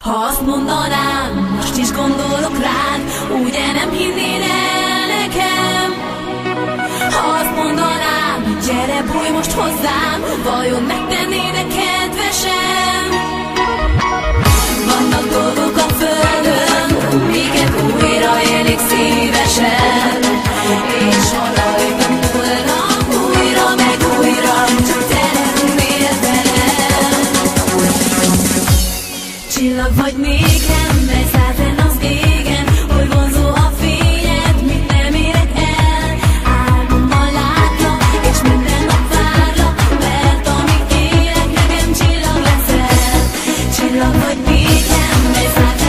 Ha azt mondanám, most is gondolok rád, ugye nem hinnéd el nekem? Ha azt mondanám, gyere bújj most hozzám, vajon megtennéd-e kedvesen? Vannak dolgok a földön, miket újra élik szívesen, és ha rajtam múlna újra meg újra, csak te lennél velem. Csillag vagy nékem, mely szállt fenn az égen, hogy vonzó a fényed, mit nem érek el. Álmomban látlak, és minden nap várlak, mert amíg élek, nekem csillag leszel. Csillag vagy nékem, mely szállt